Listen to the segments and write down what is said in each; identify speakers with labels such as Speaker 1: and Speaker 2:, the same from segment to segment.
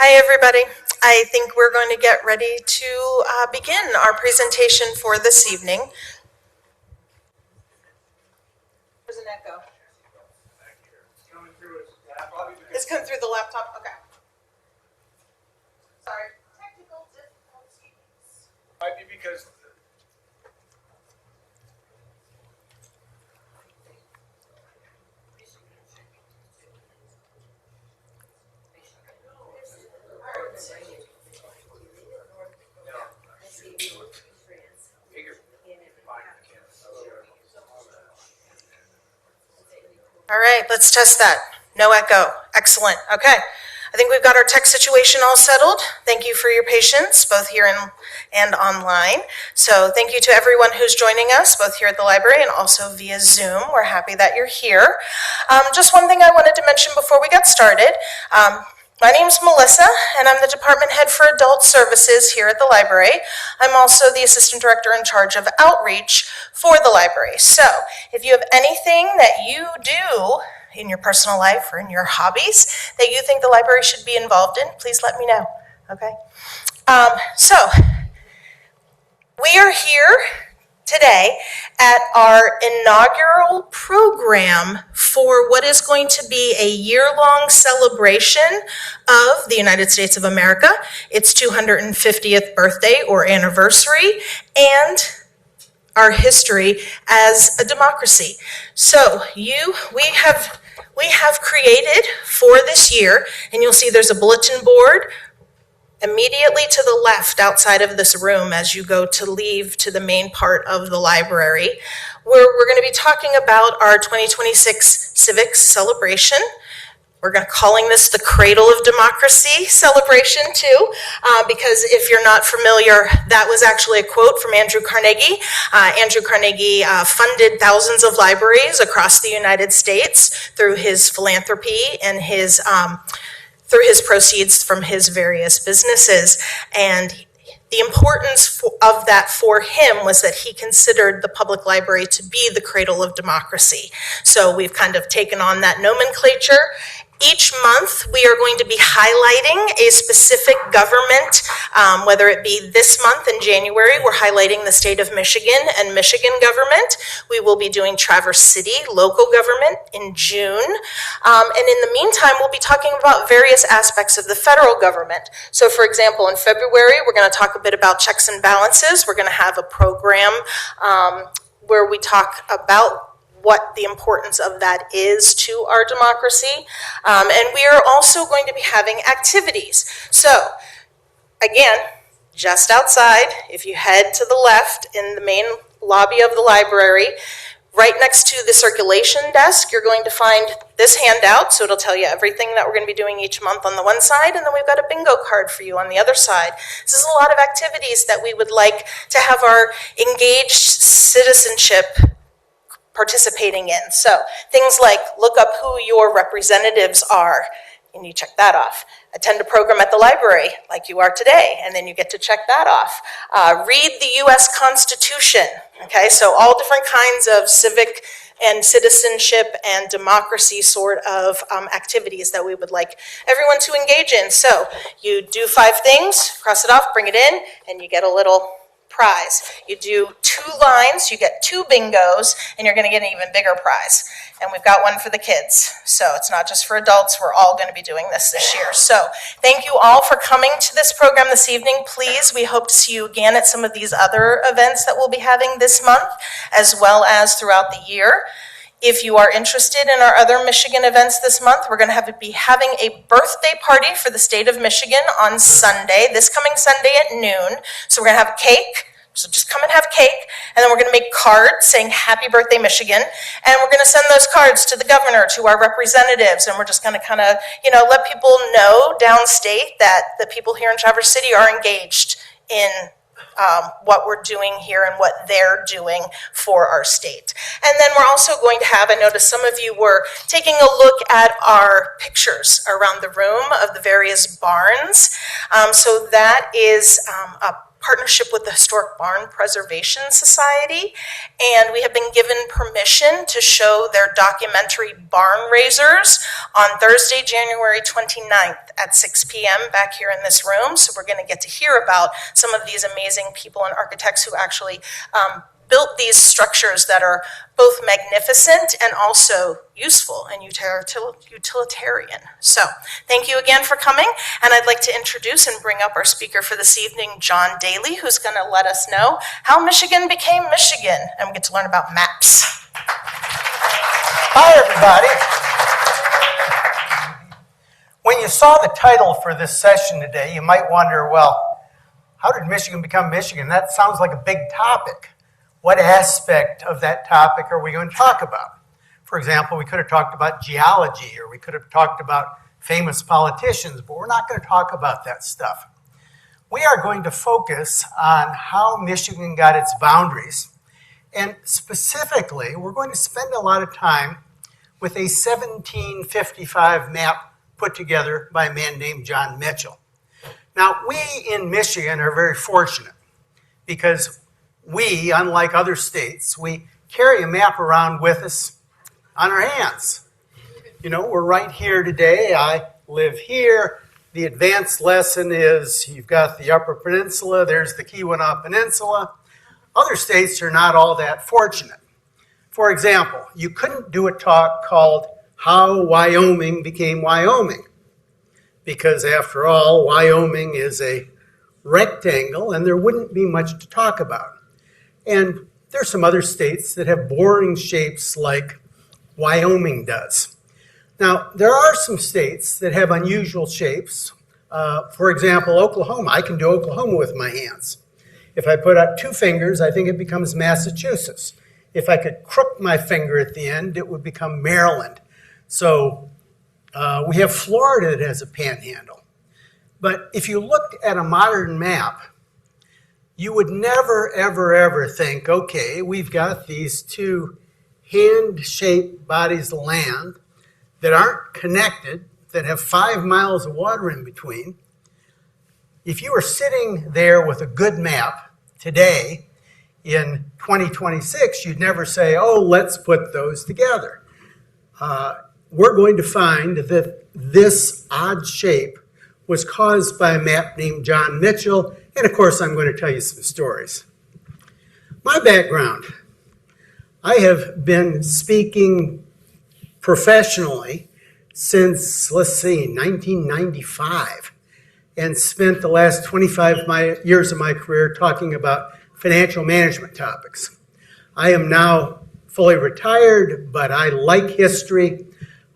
Speaker 1: Hi, everybody. I think we're going to get ready to begin our presentation for this evening. There's an echo. It's coming through the laptop? Okay. Sorry. Technical difficulties.
Speaker 2: Might be because
Speaker 1: All right, let's test that. No echo. Excellent. Okay. I think we've got our tech situation all settled. Thank you for your patience, both here and online. So thank you to everyone who's joining us, both here at the library and also via Zoom. We're happy that you're here. Just one thing I wanted to mention before we get started. My name's Melissa, and I'm the department head for adult services here at the library. I'm also the assistant director in charge of outreach for the library. So if you have anything that you do in your personal life or in your hobbies that you think the library should be involved in, please let me know, okay? So we are here today at our inaugural program for what is going to be a year-long celebration of the United States of America, its 250th birthday or anniversary, and our history as a democracy. So we have created for this year, and you'll see there's a bulletin board immediately to the left outside of this room as you go to leave to the main part of the library, where we're going to be talking about our 2026 Civics celebration. We're calling this the Cradle of Democracy celebration too, because if you're not familiar, that was actually a quote from Andrew Carnegie. Andrew Carnegie funded thousands of libraries across the United States through his philanthropy and through his proceeds from his various businesses. And the importance of that for him was that he considered the public library to be the cradle of democracy. So we've kind of taken on that nomenclature. Each month, we are going to be highlighting a specific government, whether it be this month in January, we're highlighting the state of Michigan and Michigan government. We will be doing Traverse City, local government, in June. And in the meantime, we'll be talking about various aspects of the federal government. So for example, in February, we're going to talk a bit about checks and balances. We're going to have a program where we talk about what the importance of that is to our democracy. And we are also going to be having activities. So, again, just outside, if you head to the left in the main lobby of the library, right next to the circulation desk, you're going to find this handout. So it'll tell you everything that we're going to be doing each month on the one side, and then we've got a bingo card for you on the other side. This is a lot of activities that we would like to have our engaged citizenship participating in. So things like look up who your representatives are, and you check that off. Attend a program at the library like you are today, and then you get to check that off. Read the U.S. Constitution, okay? So all different kinds of civic and citizenship and democracy sort of activities that we would like everyone to engage in. So you do 5 things, cross it off, bring it in, and you get a little prize. You do 2 lines, you get 2 bingos, and you're going to get an even bigger prize. And we've got one for the kids. So it's not just for adults, we're all going to be doing this year. So thank you all for coming to this program this evening. Please, we hope to see you again at some of these other events that we'll be having this month, as well as throughout the year. If you are interested in our other Michigan events this month, we're going to be having a birthday party for the state of Michigan on Sunday, this coming Sunday at noon. So we're going to have cake. So just come and have cake, and then we're going to make cards saying Happy Birthday, Michigan, and we're going to send those cards to the governor, to our representatives, and we're just going to kind of, let people know downstate that the people here in Traverse City are engaged in what we're doing here and what they're doing for our state. And then we're also going to have, I noticed some of you were taking a look at our pictures around the room of the various barns. So that is a partnership with the Historic Barn Preservation Society, and we have been given permission to show their documentary Barn Raisers on Thursday, January 29th at 6 p.m. back here in this room. So we're going to get to hear about some of these amazing people and architects who actually built these structures that are both magnificent and also useful and utilitarian. So thank you again for coming, and I'd like to introduce and bring up our speaker for this evening, John Daly, who's going to let us know how Michigan became Michigan, and we get to learn about maps.
Speaker 2: Hi, everybody. When you saw the title for this session today, you might wonder, well, how did Michigan become Michigan? That sounds like a big topic. What aspect of that topic are we going to talk about? For example, we could have talked about geology, or we could have talked about famous politicians, but we're not going to talk about that stuff. We are going to focus on how Michigan got its boundaries, and specifically, we're going to spend a lot of time with a 1755 map put together by a man named John Mitchell. Now, we in Michigan are very fortunate because we, unlike other states, we carry a map around with us on our hands. You know, we're right here today. I live here. The advanced lesson is you've got the Upper Peninsula. There's the Keweenaw Peninsula. Other states are not all that fortunate. For example, you couldn't do a talk called How Wyoming Became Wyoming, because after all, Wyoming is a rectangle and there wouldn't be much to talk about. And there's some other states that have boring shapes like Wyoming does. Now, there are some states that have unusual shapes. For example, Oklahoma. I can do Oklahoma with my hands. If I put out two fingers, I think it becomes Massachusetts. If I could crook my finger at the end, it would become Maryland. So we have Florida that has a panhandle. But if you looked at a modern map, you would never, ever, ever think, okay, we've got these two hand-shaped bodies of land that aren't connected, that have 5 miles of water in between. If you were sitting there with a good map today in 2026, you'd never say, oh, let's put those together. We're going to find that this odd shape was caused by a map named John Mitchell, and of course I'm going to tell you some stories. My background, I have been speaking professionally since, 1995, and spent the last 25 years of my career talking about financial management topics. I am now fully retired, but I like history.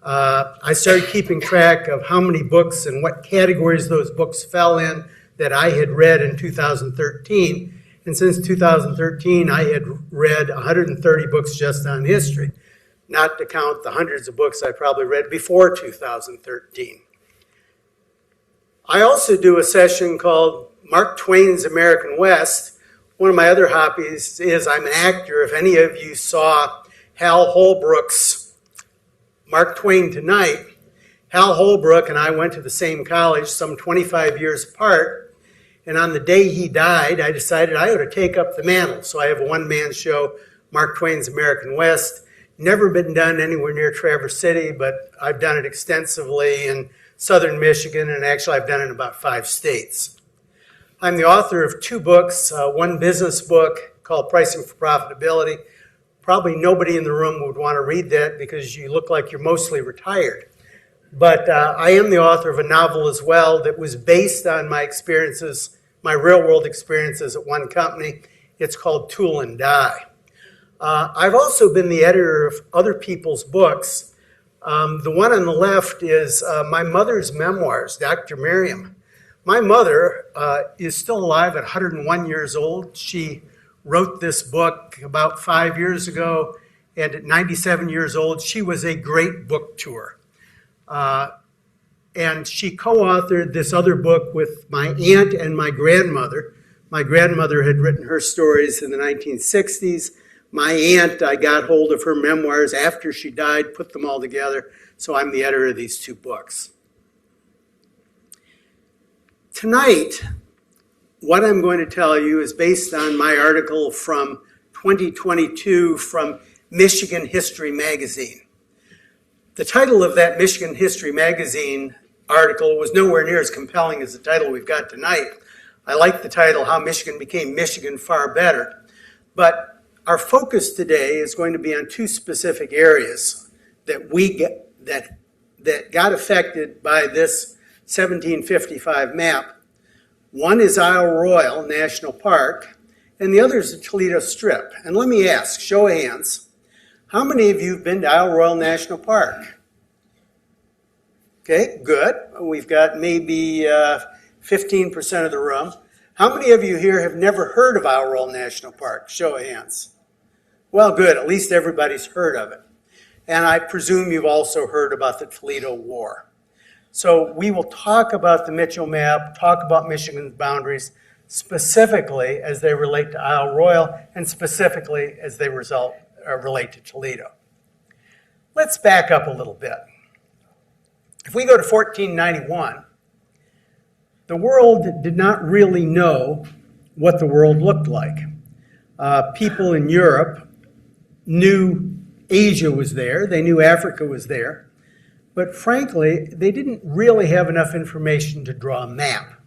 Speaker 2: I started keeping track of how many books and what categories those books fell in that I had read in 2013. And since 2013, I had read 130 books just on history, not to count the hundreds of books I probably read before 2013. I also do a session called Mark Twain's American West. One of my other hobbies is I'm an actor. If any of you saw Hal Holbrook's Mark Twain Tonight, Hal Holbrook and I went to the same college, some 25 years apart, and on the day he died, I decided I ought to take up the mantle. So I have a one-man show, Mark Twain's American West. Never been done anywhere near Traverse City, but I've done it extensively in southern Michigan, and actually I've done it in about 5 states. I'm the author of 2 books, one business book called Pricing for Profitability. Probably nobody in the room would want to read that because you look like you're mostly retired. But I am the author of a novel as well that was based on my experiences, my real-world experiences at one company. It's called Tool and Die. I've also been the editor of other people's books. The one on the left is my mother's memoirs, Dr. Miriam. My mother is still alive at 101 years old. She wrote this book about 5 years ago, and at 97 years old, she was a great book tour. And she co-authored this other book with my aunt and my grandmother. My grandmother had written her stories in the 1960s. My aunt, I got hold of her memoirs after she died, put them all together, so I'm the editor of these 2 books. Tonight, what I'm going to tell you is based on my article from 2022 from Michigan History Magazine. The title of that Michigan History Magazine article was nowhere near as compelling as the title we've got tonight. I like the title, How Michigan Became Michigan, far better. But our focus today is going to be on two specific areas that got affected by this 1755 map. One is Isle Royale National Park, and the other is the Toledo Strip. And let me ask, show of hands, how many of you have been to Isle Royale National Park? Okay, good. We've got maybe 15% of the room. How many of you here have never heard of Isle Royale National Park? Show of hands. Well, good. At least everybody's heard of it. And I presume you've also heard about the Toledo War. So we will talk about the Mitchell map, talk about Michigan's boundaries, specifically as they relate to Isle Royale and specifically as they relate to Toledo. Let's back up a little bit. If we go to 1491, the world did not really know what the world looked like. People in Europe knew Asia was there, they knew Africa was there, but frankly, they didn't really have enough information to draw a map.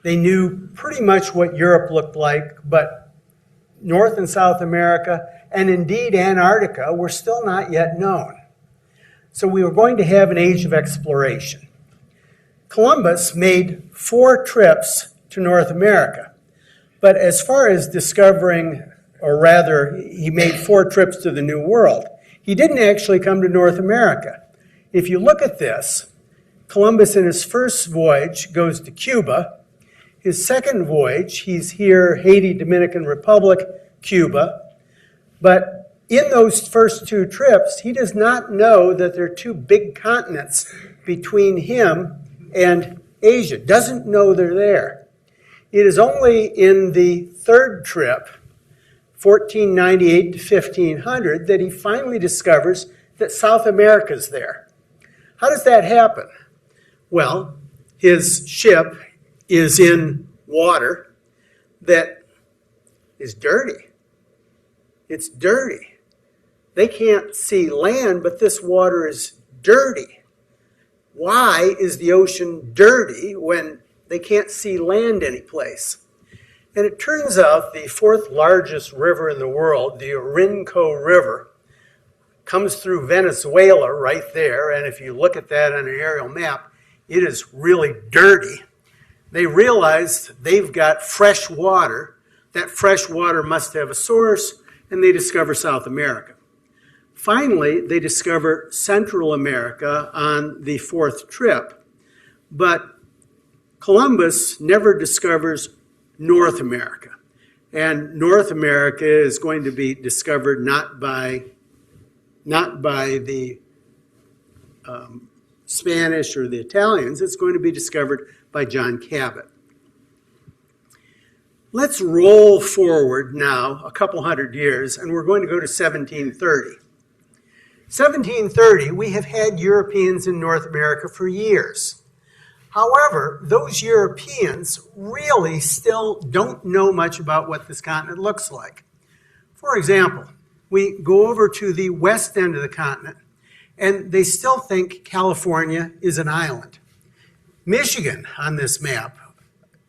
Speaker 2: They knew pretty much what Europe looked like, but North and South America, and indeed Antarctica, were still not yet known. So we were going to have an age of exploration. Columbus made 4 trips to North America, but as far as discovering, or rather, he made 4 trips to the New World. He didn't actually come to North America. If you look at this, Columbus in his first voyage goes to Cuba. His second voyage, he's here, Haiti, Dominican Republic, Cuba. But in those first 2 trips, he does not know that there are 2 big continents between him and Asia. Doesn't know they're there. It is only in the 3rd trip, 1498 to 1500, that he finally discovers that South America's there. How does that happen? Well, his ship is in water that is dirty. It's dirty. They can't see land, but this water is dirty. Why is the ocean dirty when they can't see land anyplace? And it turns out the 4th largest river in the world, the Orinoco River, comes through Venezuela right there. And if you look at that on an aerial map, it is really dirty. They realized they've got fresh water. That fresh water must have a source, and they discover South America. Finally, they discover Central America on the 4th trip. But Columbus never discovers North America. And North America is going to be discovered not by the Spanish or the Italians. It's going to be discovered by John Cabot. Let's roll forward now a couple hundred years, and we're going to go to 1730. 1730, we have had Europeans in North America for years. However, those Europeans really still don't know much about what this continent looks like. For example, we go over to the west end of the continent, and they still think California is an island. Michigan on this map,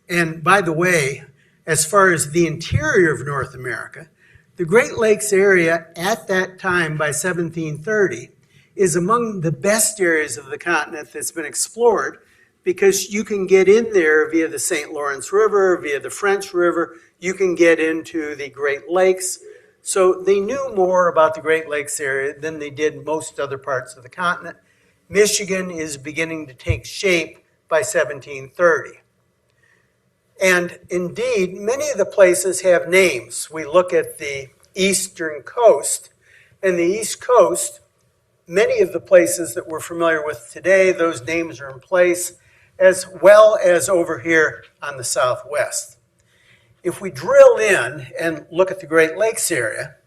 Speaker 2: and by the way, as far as the interior of North America, the Great Lakes area at that time by 1730 is among the best areas of the continent that's been explored, because you can get in there via the St. Lawrence River, via the French River. You can get into the Great Lakes. So they knew more about the Great Lakes area than they did most other parts of the continent. Michigan is beginning to take shape by 1730. And indeed, many of the places have names. We look at the eastern coast, and the East Coast, many of the places that we're familiar with today, those names are in place, as well as over here on the southwest. If we drill in and look at the Great Lakes area,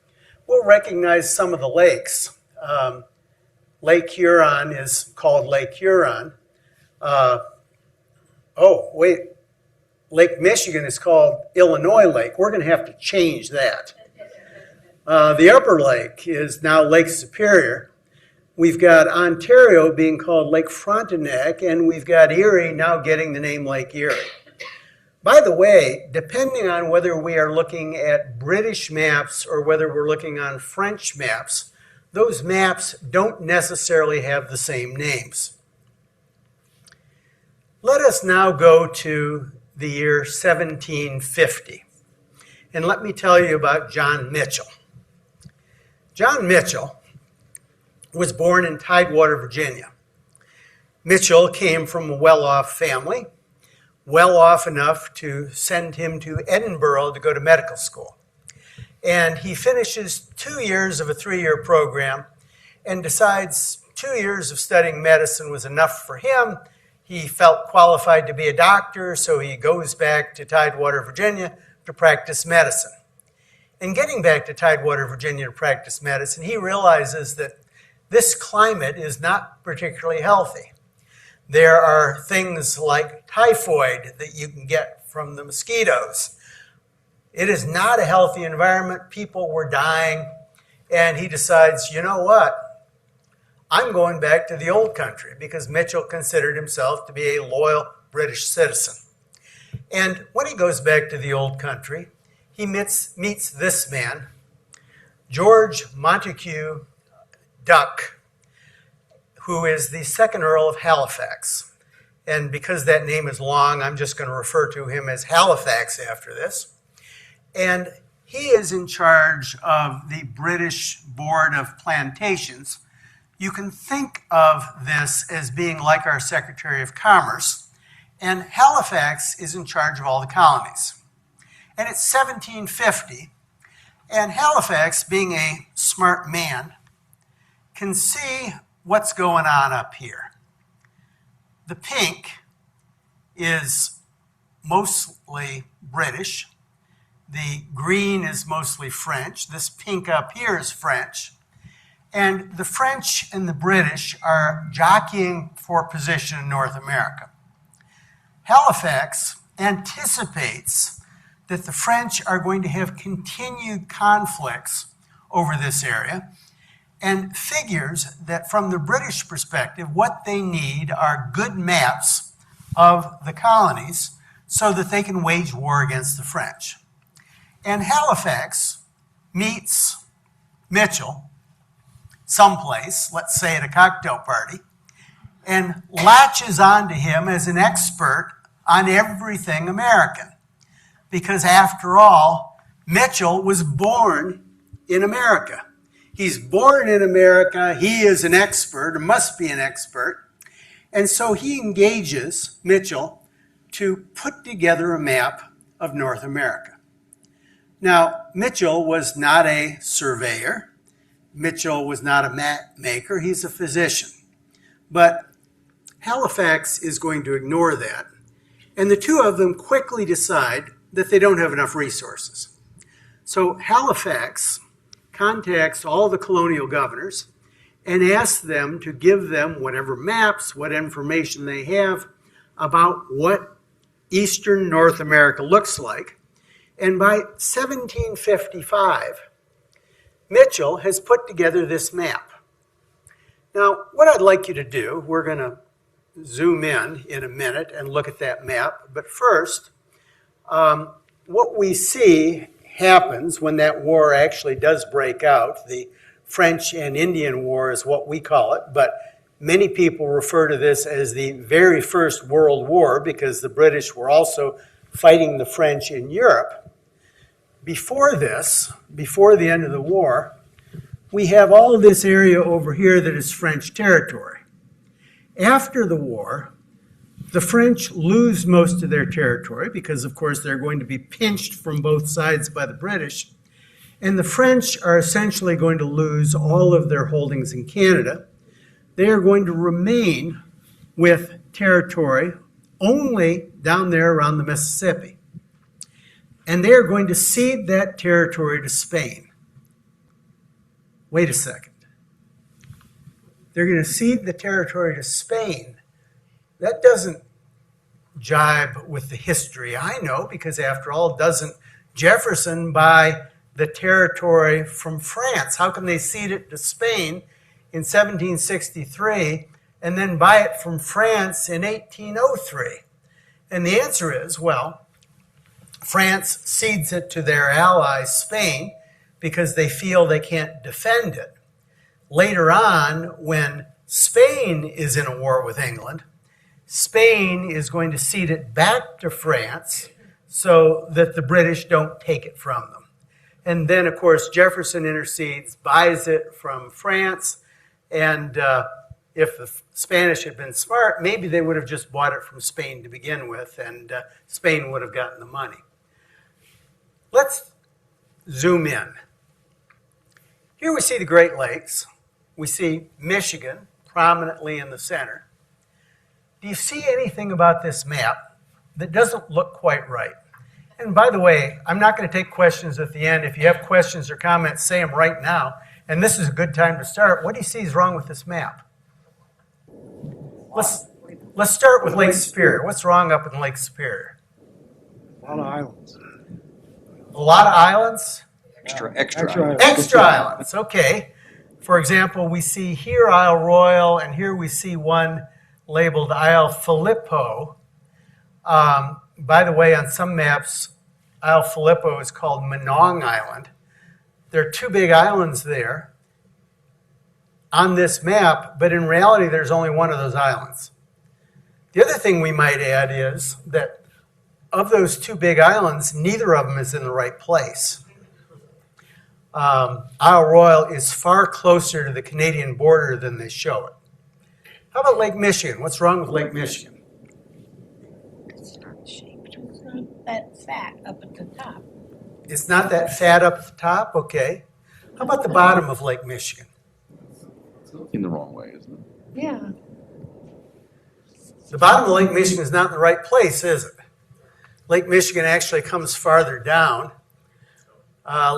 Speaker 2: we'll recognize some of the lakes. Lake Huron is called Lake Huron. Lake Michigan is called Illinois Lake. We're going to have to change that. The upper lake is now Lake Superior. We've got Ontario being called Lake Frontenac, and we've got Erie now getting the name Lake Erie. By the way, depending on whether we are looking at British maps or whether we're looking on French maps, those maps don't necessarily have the same names. Let us now go to the year 1750. And let me tell you about John Mitchell. John Mitchell was born in Tidewater, Virginia. Mitchell came from a well-off family, well off enough to send him to Edinburgh to go to medical school. And he finishes 2 years of a 3-year program and decides 2 years of studying medicine was enough for him. He felt qualified to be a doctor, so he goes back to Tidewater, Virginia to practice medicine. In getting back to Tidewater, Virginia to practice medicine, he realizes that this climate is not particularly healthy. There are things like typhoid that you can get from the mosquitoes. It is not a healthy environment. People were dying, and he decides, you know what? I'm going back to the old country, because Mitchell considered himself to be a loyal British citizen. And when he goes back to the old country, he meets this man, George Montague Duck, who is the second Earl of Halifax. And because that name is long, I'm just going to refer to him as Halifax after this. And he is in charge of the British Board of Plantations. You can think of this as being like our Secretary of Commerce, and Halifax is in charge of all the colonies. And it's 1750, and Halifax, being a smart man, can see what's going on up here. The pink is mostly British. The green is mostly French. This pink up here is French. And the French and the British are jockeying for position in North America. Halifax anticipates that the French are going to have continued conflicts over this area, and figures that from the British perspective, what they need are good maps of the colonies so that they can wage war against the French. And Halifax meets Mitchell someplace, let's say at a cocktail party, and latches onto him as an expert on everything American. Because after all, Mitchell was born in America. He's born in America, he is an expert, or must be an expert, and so he engages Mitchell to put together a map of North America. Now, Mitchell was not a surveyor. Mitchell was not a map maker. He's a physician. But Halifax is going to ignore that. And the two of them quickly decide that they don't have enough resources. So Halifax contacts all the colonial governors and asks them to give them whatever maps, what information they have about what Eastern North America looks like. And by 1755, Mitchell has put together this map. Now, what I'd like you to do, we're going to zoom in a minute and look at that map. But first, what we see happens when that war actually does break out. The French and Indian War is what we call it, but many people refer to this as the very first World War because the British were also fighting the French in Europe. Before this, before the end of the war, we have all this area over here that is French territory. After the war, the French lose most of their territory because, of course, they're going to be pinched from both sides by the British. And the French are essentially going to lose all of their holdings in Canada. They are going to remain with territory only down there around the Mississippi. And they are going to cede that territory to Spain. Wait a second. They're going to cede the territory to Spain. That doesn't jibe with the history. I know because, after all, doesn't Jefferson buy the territory from France? How can they cede it to Spain in 1763 and then buy it from France in 1803? And the answer is, well, France cedes it to their ally, Spain, because they feel they can't defend it. Later on, when Spain is in a war with England, Spain is going to cede it back to France so that the British don't take it from them. And then, of course, Jefferson intercedes, buys it from France, and if the Spanish had been smart, maybe they would have just bought it from Spain to begin with, and Spain would have gotten the money. Let's zoom in. Here we see the Great Lakes. We see Michigan prominently in the center. Do you see anything about this map that doesn't look quite right? And by the way, I'm not going to take questions at the end. If you have questions or comments, say them right now. And this is a good time to start. What do you see is wrong with this map? Let's start with Lake Superior. What's wrong up in Lake Superior?
Speaker 3: A lot of islands.
Speaker 2: A lot of islands?
Speaker 3: Extra
Speaker 2: islands, okay. For example, we see here Isle Royal, and here we see one labeled Isle Filippo. By the way, on some maps, Isle Filippo is called Manong Island. There are two big islands there on this map, but in reality, there's only one of those islands. The other thing we might add is that of those two big islands, neither of them is in the right place. Isle Royal is far closer to the Canadian border than they show it. How about Lake Michigan? What's wrong with Lake Michigan?
Speaker 4: It's not shaped. It's not that fat up at the top.
Speaker 2: It's not that fat up at the top? Okay. How about the bottom of Lake Michigan?
Speaker 5: In the wrong way, isn't it?
Speaker 4: Yeah.
Speaker 2: The bottom of Lake Michigan is not in the right place, is it? Lake Michigan actually comes farther down.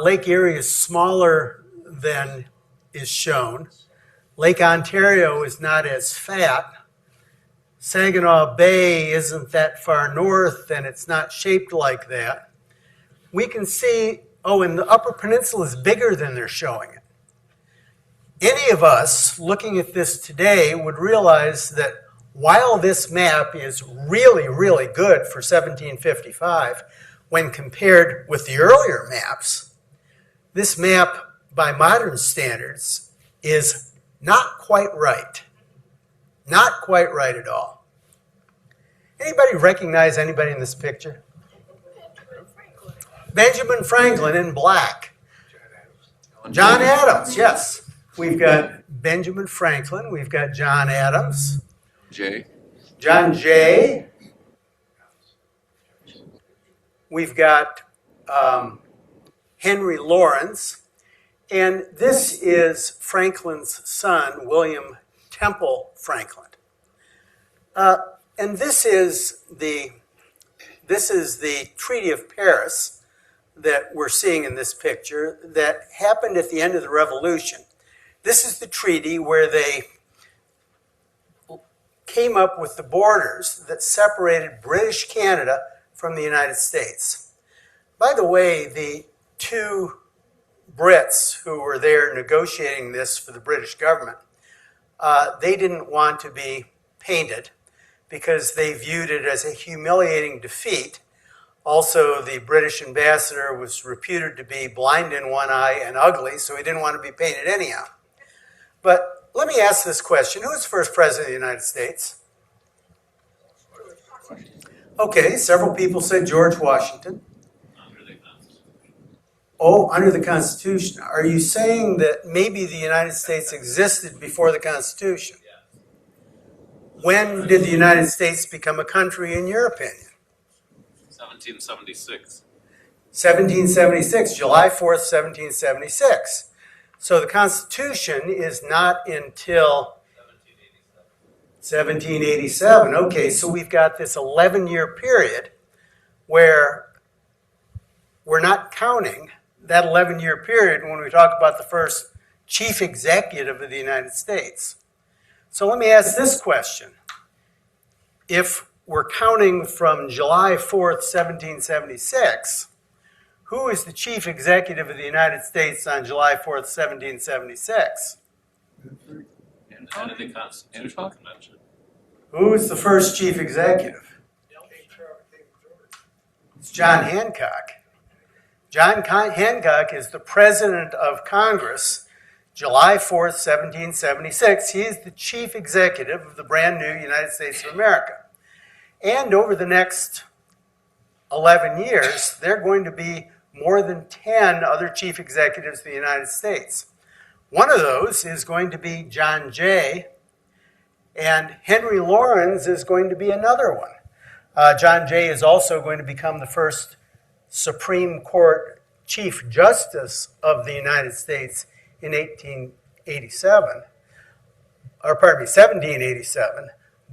Speaker 2: Lake Erie is smaller than is shown. Lake Ontario is not as fat. Saginaw Bay isn't that far north, and it's not shaped like that. We can see, and the Upper Peninsula is bigger than they're showing it. Any of us looking at this today would realize that while this map is really, really good for 1755, when compared with the earlier maps, this map, by modern standards, is not quite right. Not quite right at all. Anybody recognize anybody in this picture? Benjamin Franklin in black. John Adams, yes. We've got Benjamin Franklin. We've got John Adams. John Jay. We've got Henry Lawrence. And this is Franklin's son, William Temple Franklin. And this is the Treaty of Paris that we're seeing in this picture that happened at the end of the Revolution. This is the treaty where they came up with the borders that separated British Canada from the United States. By the way, the two Brits who were there negotiating this for the British government, they didn't want to be painted because they viewed it as a humiliating defeat. Also, the British ambassador was reputed to be blind in one eye and ugly, so he didn't want to be painted anyhow. But let me ask this question. Who was the first president of the United States? Okay, several people said George Washington. Oh, under the Constitution. Are you saying that maybe the United States existed before the Constitution? When did the United States become a country, in your opinion?
Speaker 5: 1776.
Speaker 2: 1776, July 4th, 1776. So the Constitution is not until 1787. Okay, so we've got this 11-year period where we're not counting that 11-year period when we talk about the first chief executive of the United States. So let me ask this question. If we're counting from July 4th, 1776, who is the chief executive of the United States on July 4th, 1776?
Speaker 6: And the Constitutional Convention.
Speaker 2: Who is the first chief executive? It's John Hancock. John Hancock is the president of Congress, July 4th, 1776. He is the chief executive of the brand new United States of America. And over the next 11 years, there are going to be more than 10 other chief executives of the United States. One of those is going to be John Jay, and Henry Laurens is going to be another one. John Jay is also going to become the first Supreme Court Chief Justice of the United States in 1787.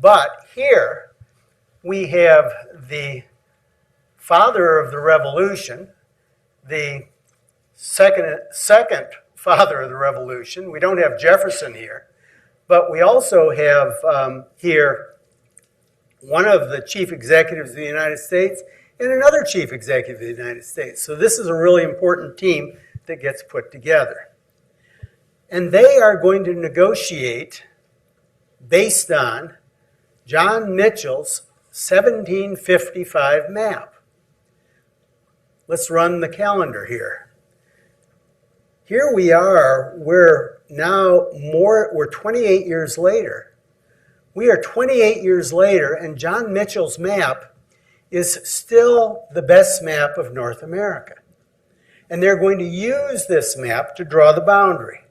Speaker 2: But here we have the father of the Revolution, the second father of the Revolution. We don't have Jefferson here, but we also have here one of the chief executives of the United States and another chief executive of the United States. So this is a really important team that gets put together. And they are going to negotiate based on John Mitchell's 1755 map. Let's run the calendar here. Here we are, we're 28 years later. We are 28 years later, and John Mitchell's map is still the best map of North America. And they're going to use this map to draw the boundary.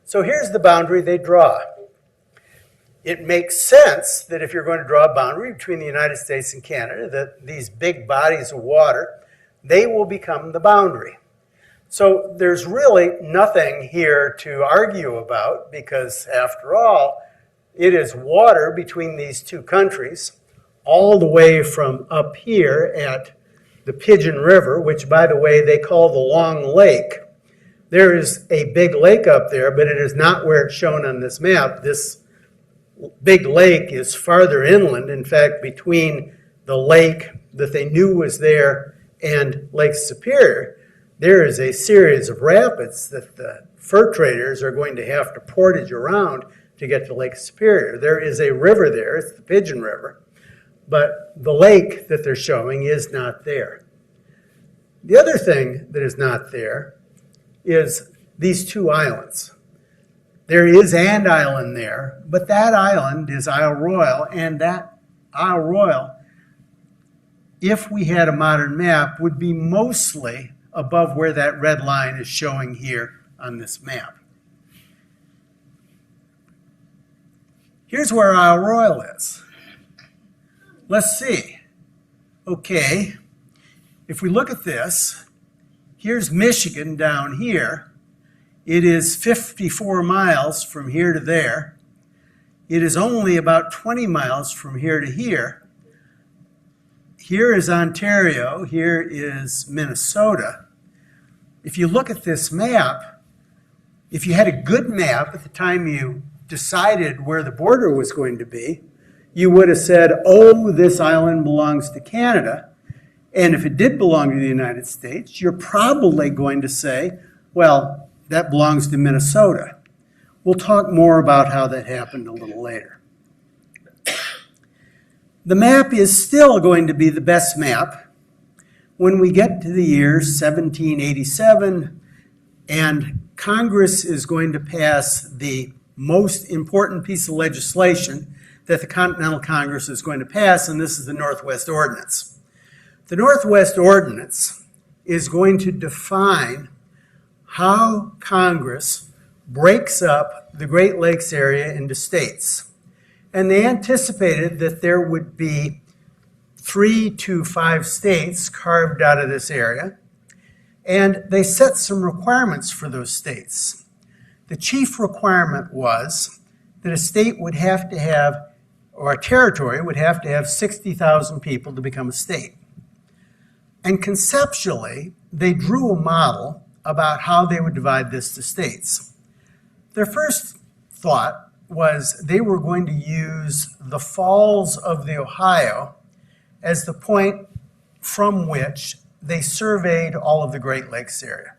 Speaker 2: So here's the boundary they draw. It makes sense that if you're going to draw a boundary between the United States and Canada, that these big bodies of water, they will become the boundary. So there's really nothing here to argue about because, after all, it is water between these two countries all the way from up here at the Pigeon River, which, by the way, they call the Long Lake. There is a big lake up there, but it is not where it's shown on this map. This big lake is farther inland. In fact, between the lake that they knew was there and Lake Superior, there is a series of rapids that the fur traders are going to have to portage around to get to Lake Superior. There is a river there, it's the Pigeon River, but the lake that they're showing is not there. The other thing that is not there is these two islands. There is an island there, but that island is Isle Royale, and that Isle Royale, if we had a modern map, would be mostly above where that red line is showing here on this map. Here's where Isle Royale is. Let's see. Okay, if we look at this, here's Michigan down here. It is 54 miles from here to there. It is only about 20 miles from here to here. Here is Ontario, here is Minnesota. If you look at this map, if you had a good map at the time you decided where the border was going to be, you would have said, oh, this island belongs to Canada. And if it did belong to the United States, you're probably going to say, well, that belongs to Minnesota. We'll talk more about how that happened a little later. The map is still going to be the best map when we get to the year 1787, and Congress is going to pass the most important piece of legislation that the Continental Congress is going to pass, and this is the Northwest Ordinance. The Northwest Ordinance is going to define how Congress breaks up the Great Lakes area into states. And they anticipated that there would be 3 to 5 states carved out of this area, and they set some requirements for those states. The chief requirement was that a state would have to have, or a territory would have to have 60,000 people to become a state. And conceptually, they drew a model about how they would divide this to states. Their first thought was they were going to use the Falls of the Ohio as the point from which they surveyed all of the Great Lakes area.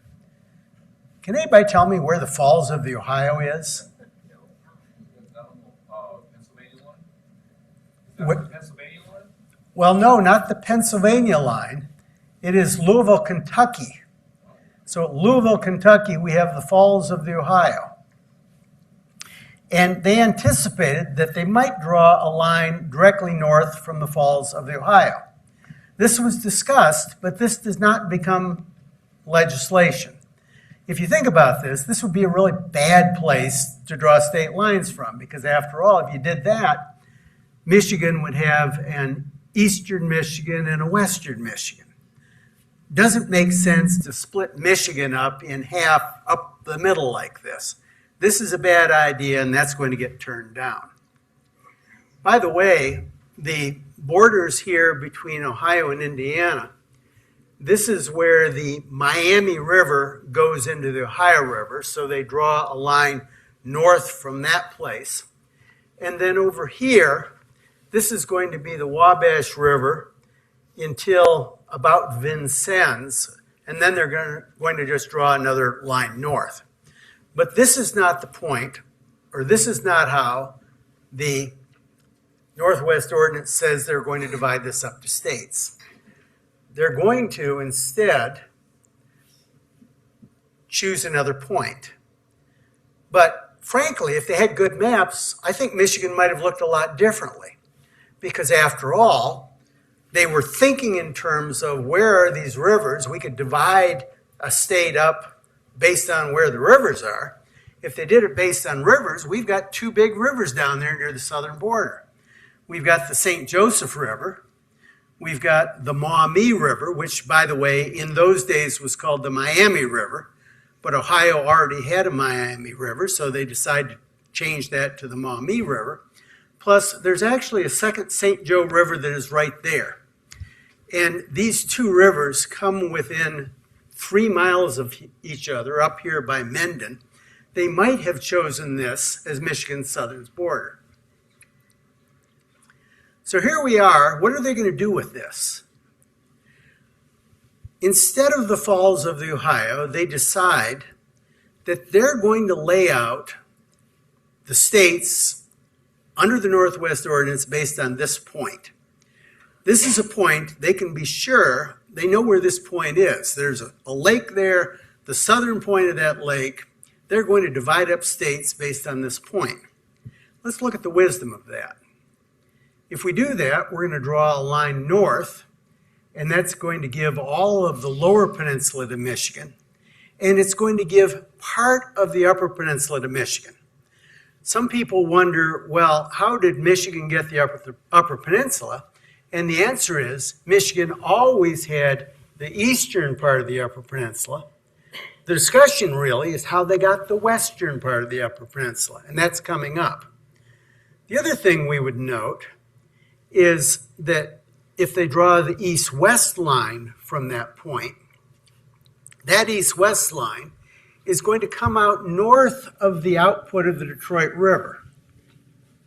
Speaker 2: Can anybody tell me where the Falls of the Ohio is?
Speaker 6: Pennsylvania line?
Speaker 2: What-
Speaker 6: The Pennsylvania line?
Speaker 2: Well, no, not the Pennsylvania line. It is Louisville, Kentucky. So at Louisville, Kentucky, we have the Falls of the Ohio. And they anticipated that they might draw a line directly north from the Falls of the Ohio. This was discussed, but this does not become legislation. If you think about this, this would be a really bad place to draw state lines from, because after all, if you did that, Michigan would have an eastern Michigan and a western Michigan. Doesn't make sense to split Michigan up in half up the middle like this. This is a bad idea, and that's going to get turned down. By the way, the borders here between Ohio and Indiana, this is where the Miami River goes into the Ohio River, so they draw a line north from that place. And then over here, this is going to be the Wabash River until about Vincennes, and then they're going to just draw another line north. But this is not the point, or this is not how the Northwest Ordinance says they're going to divide this up to states. They're going to instead choose another point. But frankly, if they had good maps, I think Michigan might have looked a lot differently. Because after all, they were thinking in terms of where are these rivers. We could divide a state up based on where the rivers are. If they did it based on rivers, we've got two big rivers down there near the southern border. We've got the St. Joseph River. We've got the Maumee River, which, by the way, in those days was called the Miami River. But Ohio already had a Miami River, so they decided to change that to the Maumee River. Plus, there's actually a second St. Joe River that is right there. And these two rivers come within 3 miles of each other up here by Mendon. They might have chosen this as Michigan's southern border. So here we are. What are they going to do with this? Instead of the Falls of the Ohio, they decide that they're going to lay out the states under the Northwest Ordinance based on this point. This is a point they can be sure they know where this point is. There's a lake there, the southern point of that lake. They're going to divide up states based on this point. Let's look at the wisdom of that. If we do that, we're going to draw a line north, and that's going to give all of the lower peninsula to Michigan, and it's going to give part of the upper peninsula to Michigan. Some people wonder, well, how did Michigan get the upper peninsula? And the answer is Michigan always had the eastern part of the upper peninsula. The discussion really is how they got the western part of the upper peninsula, and that's coming up. The other thing we would note is that if they draw the east-west line from that point, that east-west line is going to come out north of the output of the Detroit River.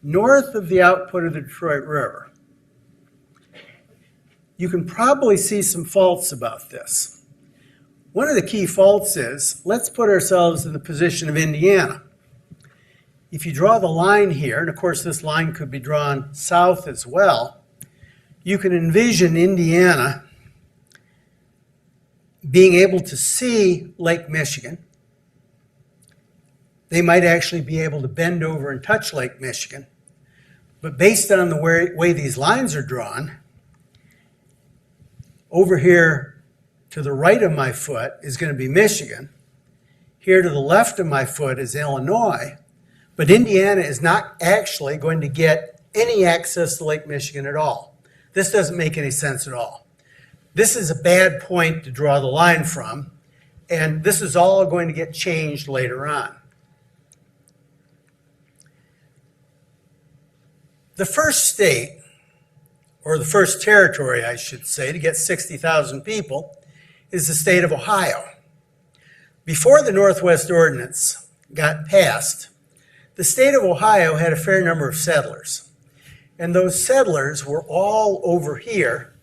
Speaker 2: North of the output of the Detroit River. You can probably see some faults about this. One of the key faults is, let's put ourselves in the position of Indiana. If you draw the line here, and of course this line could be drawn south as well, you can envision Indiana being able to see Lake Michigan. They might actually be able to bend over and touch Lake Michigan. But based on the way these lines are drawn, over here to the right of my foot is going to be Michigan. Here to the left of my foot is Illinois. But Indiana is not actually going to get any access to Lake Michigan at all. This doesn't make any sense at all. This is a bad point to draw the line from, and this is all going to get changed later on. The first state, or the first territory, I should say, to get 60,000 people is the state of Ohio. Before the Northwest Ordinance got passed, the state of Ohio had a fair number of settlers. And those settlers were all over here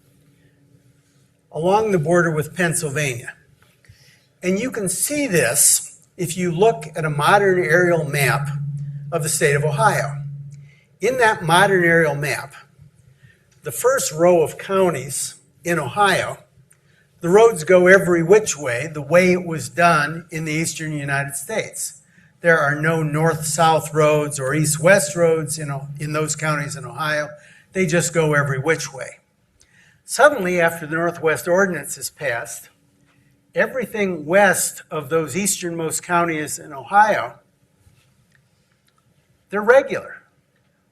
Speaker 2: along the border with Pennsylvania. And you can see this if you look at a modern aerial map of the state of Ohio. In that modern aerial map, the first row of counties in Ohio, the roads go every which way, the way it was done in the eastern United States. There are no north-south roads or east-west roads in those counties in Ohio. They just go every which way. Suddenly, after the Northwest Ordinance is passed, everything west of those easternmost counties in Ohio, they're regular.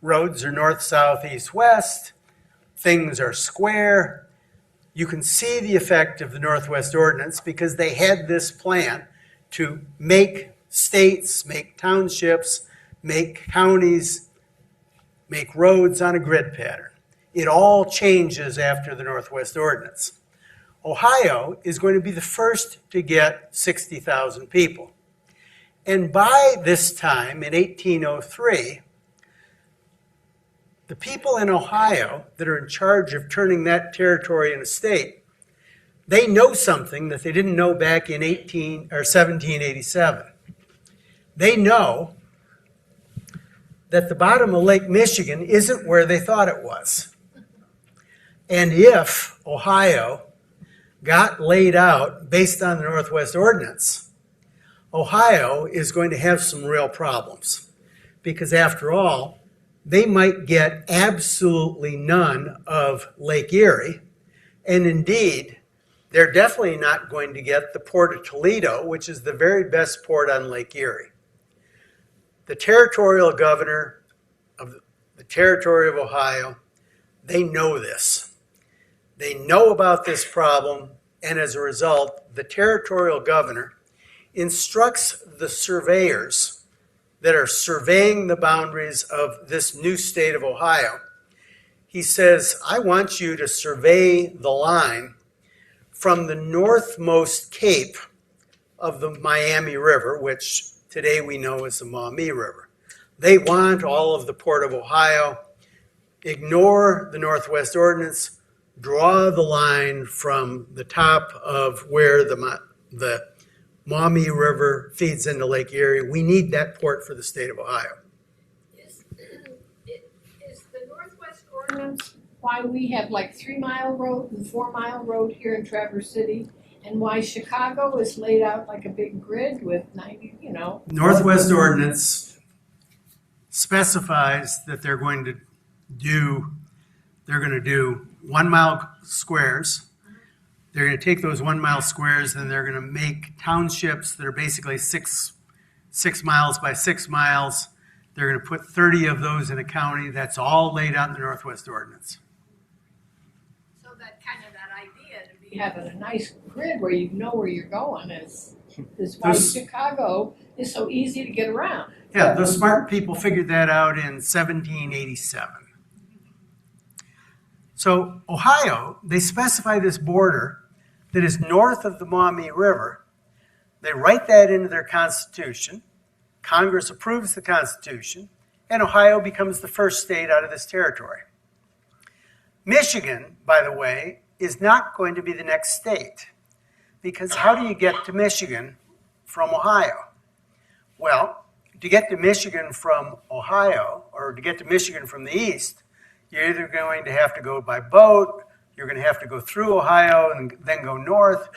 Speaker 2: Roads are north, south, east, west. Things are square. You can see the effect of the Northwest Ordinance because they had this plan to make states, make townships, make counties, make roads on a grid pattern. It all changes after the Northwest Ordinance. Ohio is going to be the first to get 60,000 people. And by this time, in 1803, the people in Ohio that are in charge of turning that territory into a state, they know something that they didn't know back in 1787. They know that the bottom of Lake Michigan isn't where they thought it was. And if Ohio got laid out based on the Northwest Ordinance, Ohio is going to have some real problems. Because after all, they might get absolutely none of Lake Erie. And indeed, they're definitely not going to get the port of Toledo, which is the very best port on Lake Erie. The territorial governor of the territory of Ohio, they know this. They know about this problem, and as a result, the territorial governor instructs the surveyors that are surveying the boundaries of this new state of Ohio. He says, I want you to survey the line from the northmost cape of the Miami River, which today we know as the Maumee River. They want all of the Port of Ohio. Ignore the Northwest Ordinance. Draw the line from the top of where the Maumee River feeds into Lake Erie. We need that port for the state of Ohio.
Speaker 4: Is the Northwest Ordinance why we have like 3 Mile Road and 4 Mile Road here in Traverse City? And why Chicago is laid out like a big grid with 90,
Speaker 2: Northwest Ordinance specifies that they're going to do 1 mile squares. They're going to take those 1 mile squares and they're going to make townships that are basically 6 miles by 6 miles. They're going to put 30 of those in a county. That's all laid out in the Northwest Ordinance.
Speaker 4: So that idea to be having a nice grid where you know where you're going is why Chicago is so easy to get around.
Speaker 2: Yeah, those smart people figured that out in 1787. So Ohio, they specify this border that is north of the Maumee River. They write that into their Constitution. Congress approves the Constitution, and Ohio becomes the first state out of this territory. Michigan, by the way, is not going to be the next state, because how do you get to Michigan from Ohio? Well, to get to Michigan from Ohio, or to get to Michigan from the east, you're either going to have to go by boat, you're going to have to go through Ohio and then go north.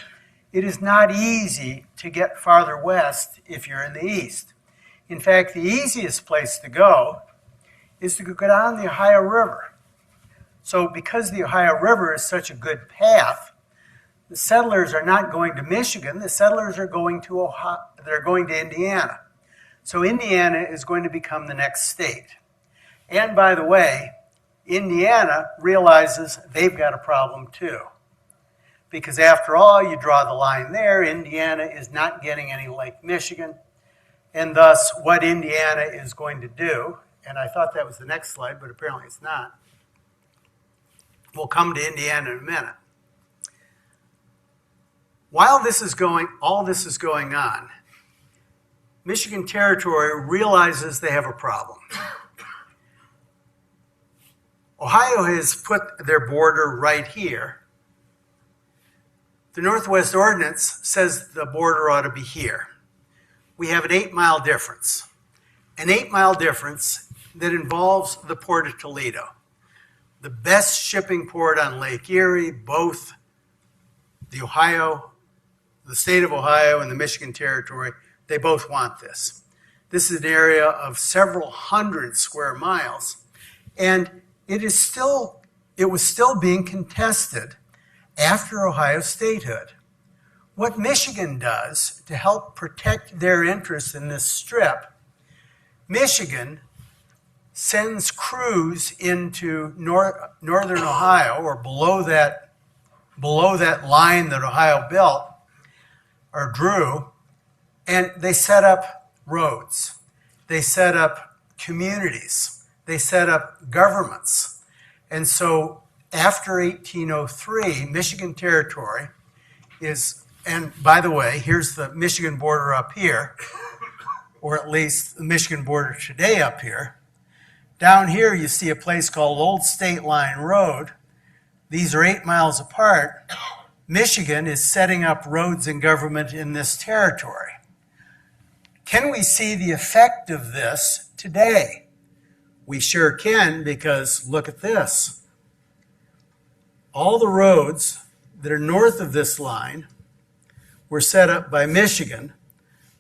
Speaker 2: It is not easy to get farther west if you're in the east. In fact, the easiest place to go is to go down the Ohio River. So because the Ohio River is such a good path, the settlers are not going to Michigan, the settlers are going to Ohio, they're going to Indiana. So Indiana is going to become the next state. And by the way, Indiana realizes they've got a problem too. Because after all, you draw the line there, Indiana is not getting any Lake Michigan. And thus, what Indiana is going to do, and I thought that was the next slide, but apparently it's not. We'll come to Indiana in a minute. While all this is going on, Michigan Territory realizes they have a problem. Ohio has put their border right here. The Northwest Ordinance says the border ought to be here. We have an 8-mile difference. An 8-mile difference that involves the Port of Toledo. The best shipping port on Lake Erie, both the state of Ohio and the Michigan Territory, they both want this. This is an area of several hundred square miles, and it was still being contested after Ohio statehood. What Michigan does to help protect their interests in this strip, Michigan sends crews into northern Ohio, or below that line that Ohio built or drew, and they set up roads. They set up communities. They set up governments. And so after 1803, Michigan Territory is, and by the way, here's the Michigan border up here, or at least the Michigan border today up here. Down here you see a place called Old State Line Road. These are 8 miles apart. Michigan is setting up roads and government in this territory. Can we see the effect of this today? We sure can, because look at this. All the roads that are north of this line were set up by Michigan.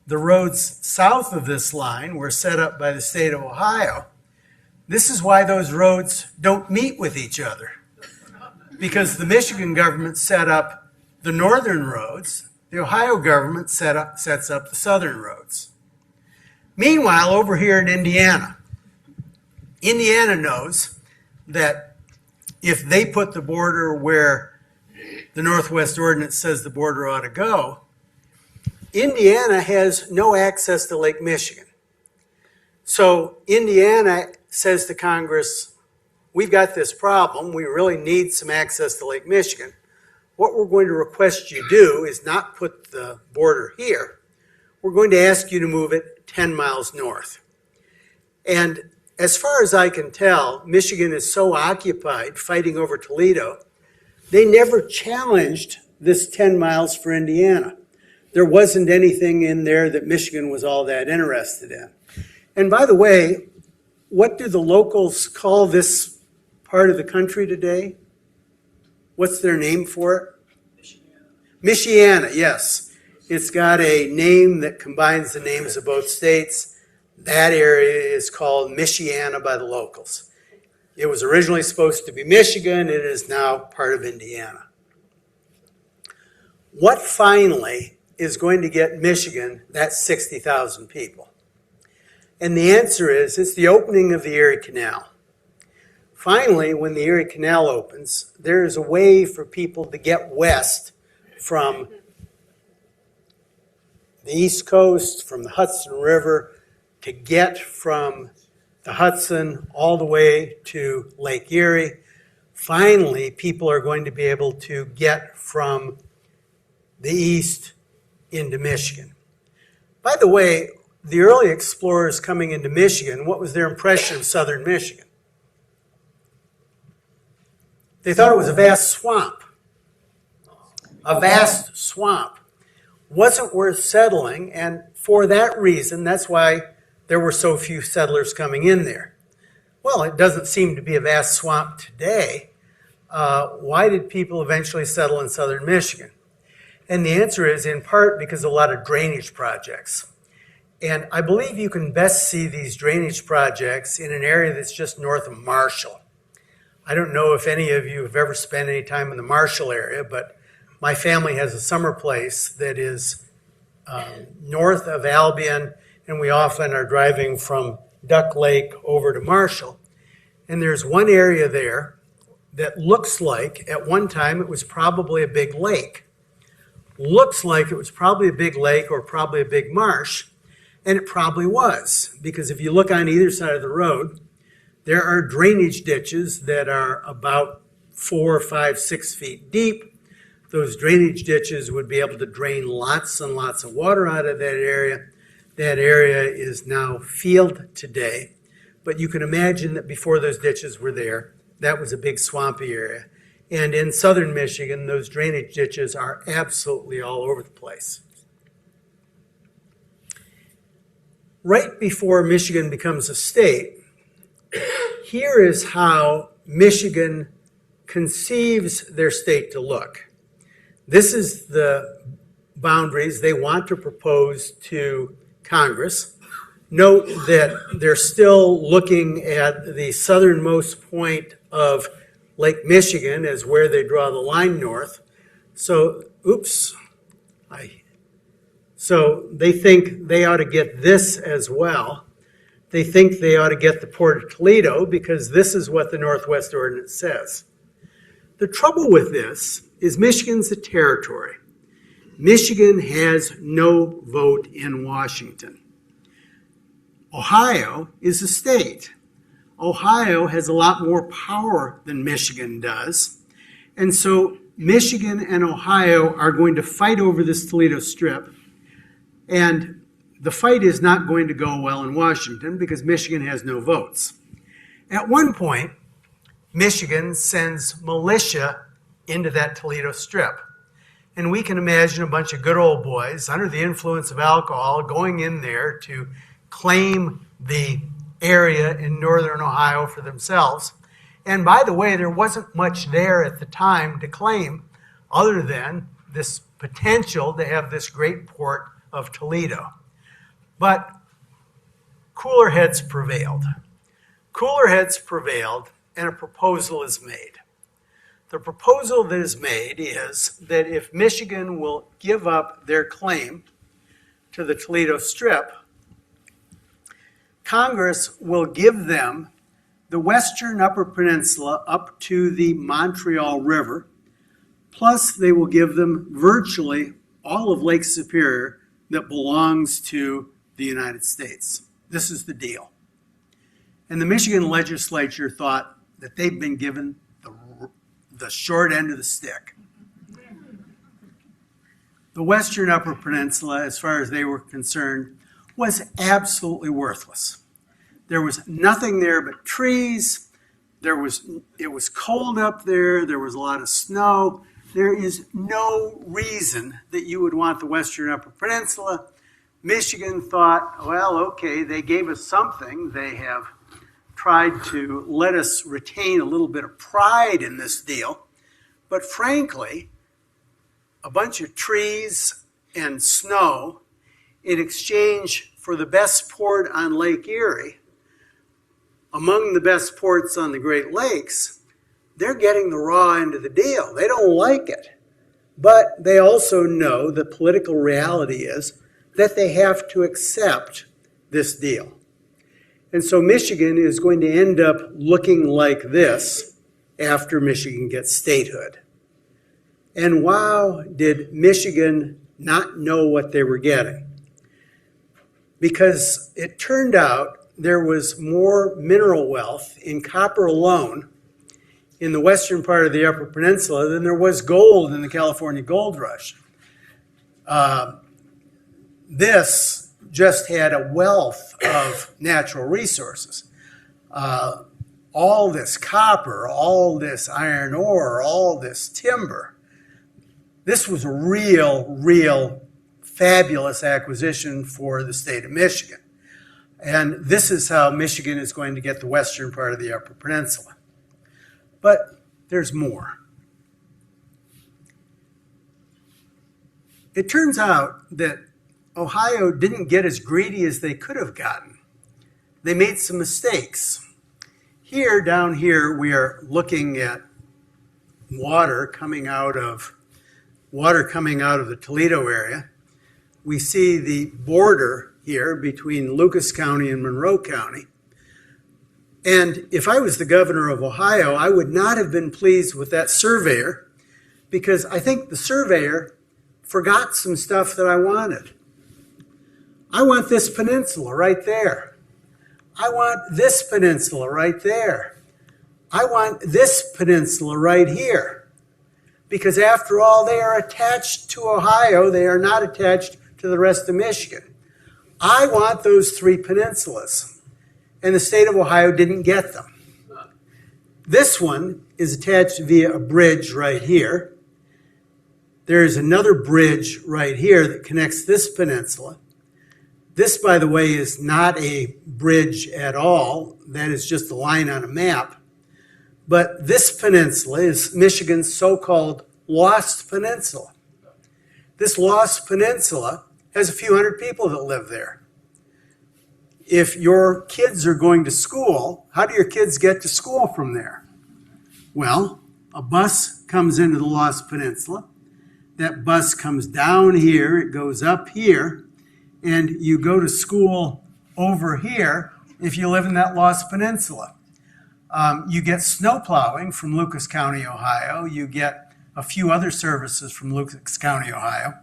Speaker 2: The roads south of this line were set up by the state of Ohio. This is why those roads don't meet with each other, because the Michigan government set up the northern roads, the Ohio government sets up the southern roads. Meanwhile, over here in Indiana knows that if they put the border where the Northwest Ordinance says the border ought to go, Indiana has no access to Lake Michigan. So Indiana says to Congress, we've got this problem. We really need some access to Lake Michigan. What we're going to request you do is not put the border here. We're going to ask you to move it 10 miles north. And as far as I can tell, Michigan is so occupied fighting over Toledo, they never challenged this 10 miles for Indiana. There wasn't anything in there that Michigan was all that interested in. And by the way, what do the locals call this part of the country today? What's their name for it? Michiana, yes. It's got a name that combines the names of both states. That area is called Michiana by the locals. It was originally supposed to be Michigan. It is now part of Indiana. What finally is going to get Michigan that 60,000 people? And the answer is, it's the opening of the Erie Canal. Finally, when the Erie Canal opens, there is a way for people to get west from the East Coast, from the Hudson River, to get from the Hudson all the way to Lake Erie. Finally, people are going to be able to get from the east into Michigan. By the way, the early explorers coming into Michigan, what was their impression of southern Michigan? They thought it was a vast swamp. A vast swamp. Wasn't worth settling, and for that reason, that's why there were so few settlers coming in there. Well, it doesn't seem to be a vast swamp today. Why did people eventually settle in southern Michigan? And the answer is in part because of a lot of drainage projects. And I believe you can best see these drainage projects in an area that's just north of Marshall. I don't know if any of you have ever spent any time in the Marshall area, but my family has a summer place that is north of Albion, and we often are driving from Duck Lake over to Marshall. And there's one area there that looks like, at one time, it was probably a big lake. Looks like it was probably a big lake or probably a big marsh, and it probably was, because if you look on either side of the road, there are drainage ditches that are about 4, 5, 6 feet deep. Those drainage ditches would be able to drain lots and lots of water out of that area. That area is now field today, but you can imagine that before those ditches were there, that was a big swampy area. And in southern Michigan, those drainage ditches are absolutely all over the place. Right before Michigan becomes a state, here is how Michigan conceives their state to look. This is the boundaries they want to propose to Congress. Note that they're still looking at the southernmost point of Lake Michigan as where they draw the line north. So, So they think they ought to get this as well. They think they ought to get the Port of Toledo because this is what the Northwest Ordinance says. The trouble with this is Michigan's a territory. Michigan has no vote in Washington. Ohio is a state. Ohio has a lot more power than Michigan does. And so Michigan and Ohio are going to fight over this Toledo Strip. And the fight is not going to go well in Washington because Michigan has no votes. At one point, Michigan sends militia into that Toledo Strip. And we can imagine a bunch of good old boys under the influence of alcohol going in there to claim the area in northern Ohio for themselves. And by the way, there wasn't much there at the time to claim other than this potential to have this great port of Toledo. But cooler heads prevailed. Cooler heads prevailed, and a proposal is made. The proposal that is made is that if Michigan will give up their claim to the Toledo Strip, Congress will give them the western Upper Peninsula up to the Montreal River, plus they will give them virtually all of Lake Superior that belongs to the United States. This is the deal. And the Michigan legislature thought that they'd been given the short end of the stick. The western Upper Peninsula, as far as they were concerned, was absolutely worthless. There was nothing there but trees. It was cold up there. There was a lot of snow. There is no reason that you would want the western Upper Peninsula. Michigan thought, well, okay, they gave us something. They have tried to let us retain a little bit of pride in this deal. But frankly, a bunch of trees and snow in exchange for the best port on Lake Erie, among the best ports on the Great Lakes, they're getting the raw end of the deal. They don't like it. But they also know the political reality is that they have to accept this deal. And so Michigan is going to end up looking like this after Michigan gets statehood. And wow, did Michigan not know what they were getting. Because it turned out there was more mineral wealth in copper alone in the western part of the Upper Peninsula than there was gold in the California gold rush. This just had a wealth of natural resources. All this copper, all this iron ore, all this timber. This was a real fabulous acquisition for the state of Michigan. And this is how Michigan is going to get the western part of the Upper Peninsula. But there's more. It turns out that Ohio didn't get as greedy as they could have gotten. They made some mistakes. Down here, we are looking at water coming out of the Toledo area. We see the border here between Lucas County and Monroe County. And if I was the governor of Ohio, I would not have been pleased with that surveyor because I think the surveyor forgot some stuff that I wanted. I want this peninsula right there. I want this peninsula right there. I want this peninsula right here. Because after all, they are attached to Ohio. They are not attached to the rest of Michigan. I want those 3 peninsulas. And the state of Ohio didn't get them. This one is attached via a bridge right here. There's another bridge right here that connects this peninsula. This, by the way, is not a bridge at all. That is just a line on a map. But this peninsula is Michigan's so-called Lost Peninsula. This Lost Peninsula has a few hundred people that live there. If your kids are going to school, how do your kids get to school from there? Well, a bus comes into the Lost Peninsula. That bus comes down here, it goes up here, and you go to school over here if you live in that Lost Peninsula. You get snow plowing from Lucas County, Ohio. You get a few other services from Lucas County, Ohio.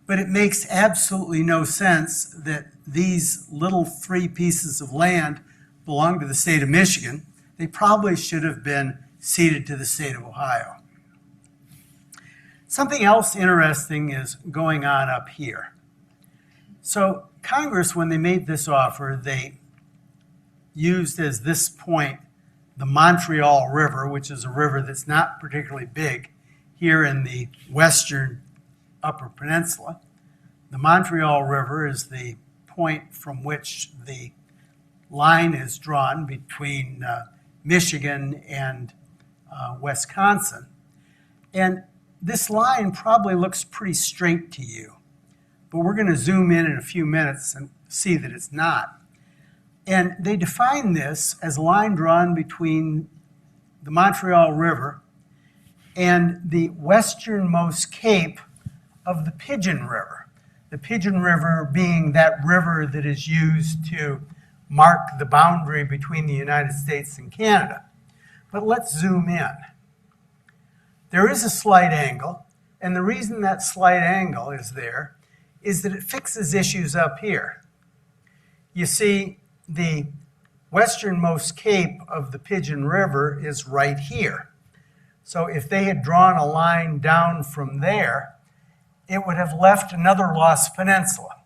Speaker 2: But it makes absolutely no sense that these little 3 pieces of land belong to the state of Michigan. They probably should have been ceded to the state of Ohio. Something else interesting is going on up here. So Congress, when they made this offer, they used as this point the Montreal River, which is a river that's not particularly big here in the western Upper Peninsula. The Montreal River is the point from which the line is drawn between Michigan and Wisconsin. And this line probably looks pretty straight to you, but we're going to zoom in a few minutes and see that it's not. And they define this as a line drawn between the Montreal River and the westernmost cape of the Pigeon River. The Pigeon River being that river that is used to mark the boundary between the United States and Canada. But let's zoom in. There is a slight angle, and the reason that slight angle is there is that it fixes issues up here. You see, the westernmost cape of the Pigeon River is right here. So if they had drawn a line down from there, it would have left another Lost Peninsula.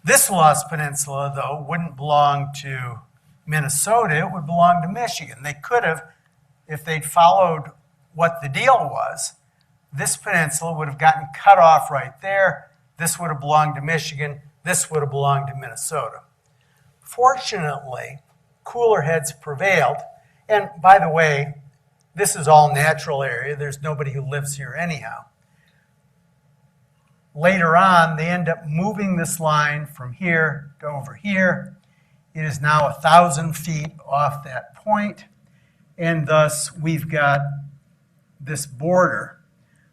Speaker 2: This Lost Peninsula, though, wouldn't belong to Minnesota, it would belong to Michigan. They could have, if they'd followed what the deal was, this peninsula would have gotten cut off right there. This would have belonged to Michigan. This would have belonged to Minnesota. Fortunately, cooler heads prevailed. And by the way, this is all natural area. There's nobody who lives here anyhow. Later on, they end up moving this line from here to over here. It is now 1,000 feet off that point, and thus we've got this border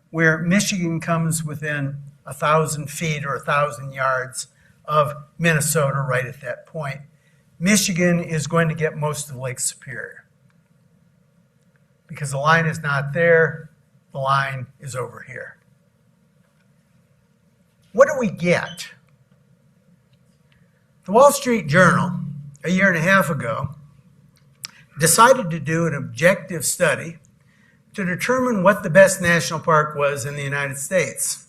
Speaker 2: where Michigan comes within 1,000 feet or 1,000 yards of Minnesota right at that point. Michigan is going to get most of Lake Superior. Because the line is not there, the line is over here. What do we get? The Wall Street Journal, a year and a half ago, decided to do an objective study to determine what the best national park was in the United States.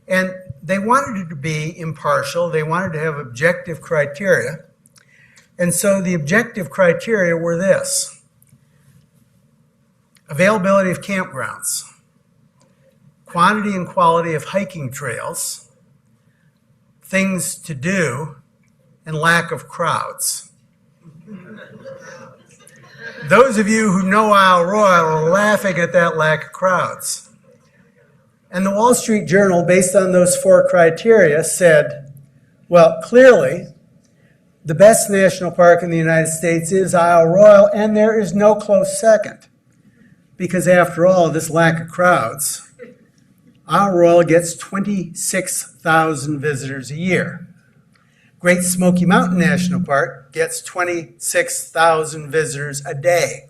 Speaker 2: And they wanted it to be impartial. They wanted to have objective criteria. And so the objective criteria were this: availability of campgrounds, quantity and quality of hiking trails, things to do, and lack of crowds. Those of you who know Isle Royal are laughing at that lack of crowds. And the Wall Street Journal, based on those 4 criteria, said, well, clearly, the best national park in the United States is Isle Royal, and there is no close second. Because after all, this lack of crowds, Isle Royal gets 26,000 visitors a year. Great Smoky Mountain National Park gets 26,000 visitors a day.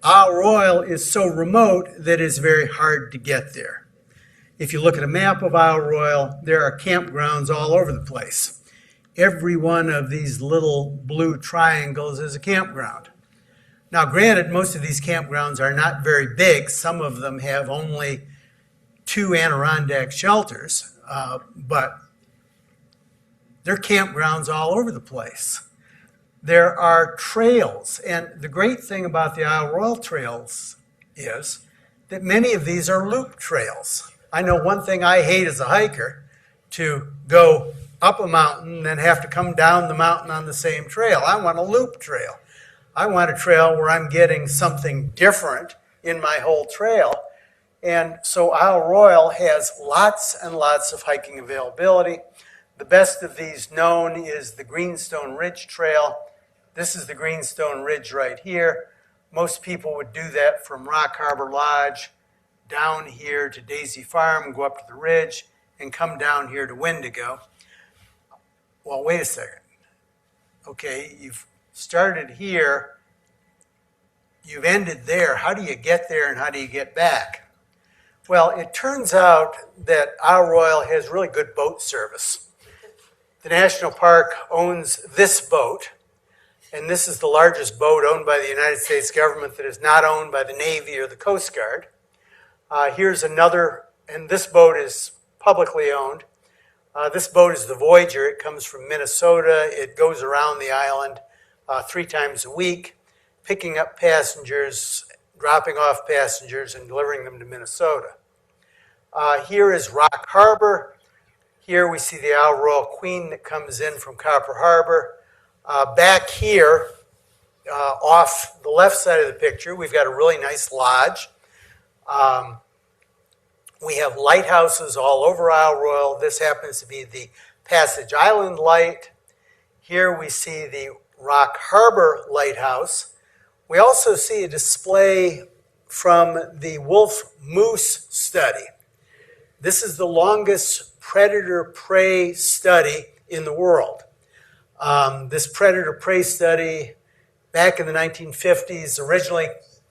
Speaker 2: Isle Royal is so remote that it's very hard to get there. If you look at a map of Isle Royal, there are campgrounds all over the place. Every one of these little blue triangles is a campground. Now, granted, most of these campgrounds are not very big. Some of them have only 2 Adirondack shelters, but There are campgrounds all over the place. There are trails, and the great thing about the Isle Royale trails is that many of these are loop trails. I know one thing I hate as a hiker, to go up a mountain and have to come down the mountain on the same trail. I want a loop trail. I want a trail where I'm getting something different in my whole trail. And so Isle Royale has lots and lots of hiking availability. The best of these known is the Greenstone Ridge Trail. This is the Greenstone Ridge right here. Most people would do that from Rock Harbor Lodge down here to Daisy Farm, go up to the ridge, and come down here to Wendigo. Well, wait a second. Okay, you've started here, you've ended there. How do you get there and how do you get back? Well, it turns out that Isle Royale has really good boat service. The National Park owns this boat, and this is the largest boat owned by the United States government that is not owned by the Navy or the Coast Guard. Here's another, and this boat is publicly owned. This boat is the Voyager. It comes from Minnesota. It goes around the island 3 times a week, picking up passengers, dropping off passengers, and delivering them to Minnesota. Here is Rock Harbor. Here we see the Isle Royale Queen that comes in from Copper Harbor. Back here, off the left side of the picture, we've got a really nice lodge. We have lighthouses all over Isle Royale. This happens to be the Passage Island Light. Here we see the Rock Harbor Lighthouse. We also see a display from the wolf moose study. This is the longest predator-prey study in the world. This predator-prey study, back in the 1950s, originally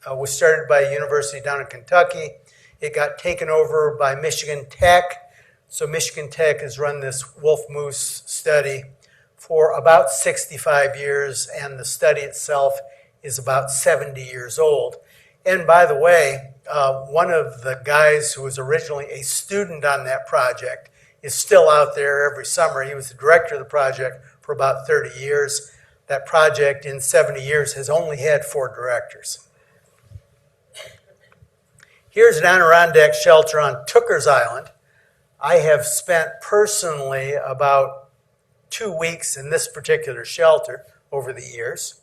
Speaker 2: was started by a university down in Kentucky. It got taken over by Michigan Tech. So Michigan Tech has run this wolf moose study for about 65 years, and the study itself is about 70 years old. And by the way, one of the guys who was originally a student on that project is still out there every summer. He was the director of the project for about 30 years. That project in 70 years has only had 4 directors. Here's an Adirondack shelter on Tooker's Island. I have spent personally about 2 weeks in this particular shelter over the years.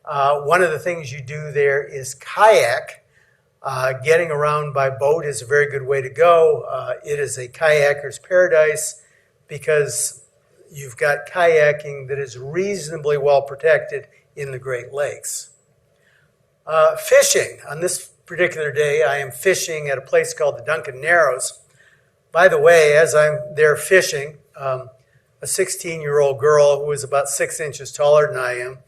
Speaker 2: One of the things you do there is kayak. Getting around by boat is a very good way to go. It is a kayaker's paradise because you've got kayaking that is reasonably well protected in the Great Lakes. Fishing. On this particular day, I am fishing at a place called the Duncan Narrows. By the way, as I'm there fishing, a 16-year-old girl who is about 6 inches taller than I am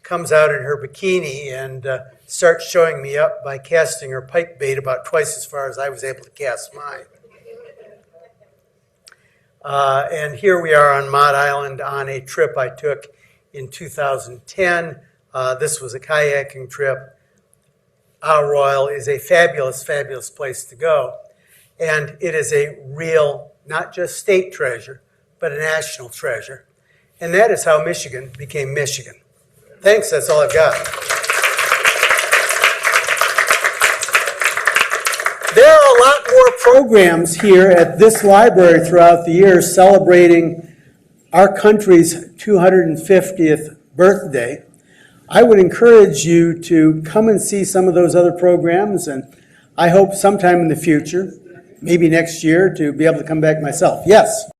Speaker 2: comes out in her bikini and starts showing me up by casting her pipe bait about twice as far as I was able to cast mine. And here we are on Mott Island on a trip I took in 2010. This was a kayaking trip. Isle Royale is a fabulous, fabulous place to go. And it is a real, not just state treasure, but a national treasure. And that is how Michigan became Michigan. Thanks, that's all I've got. There are a lot more programs here at this library throughout the year celebrating our country's 250th birthday. I would encourage you to come and see some of those other programs, and I hope sometime in the future, maybe next year, to be able to come back myself. Yes?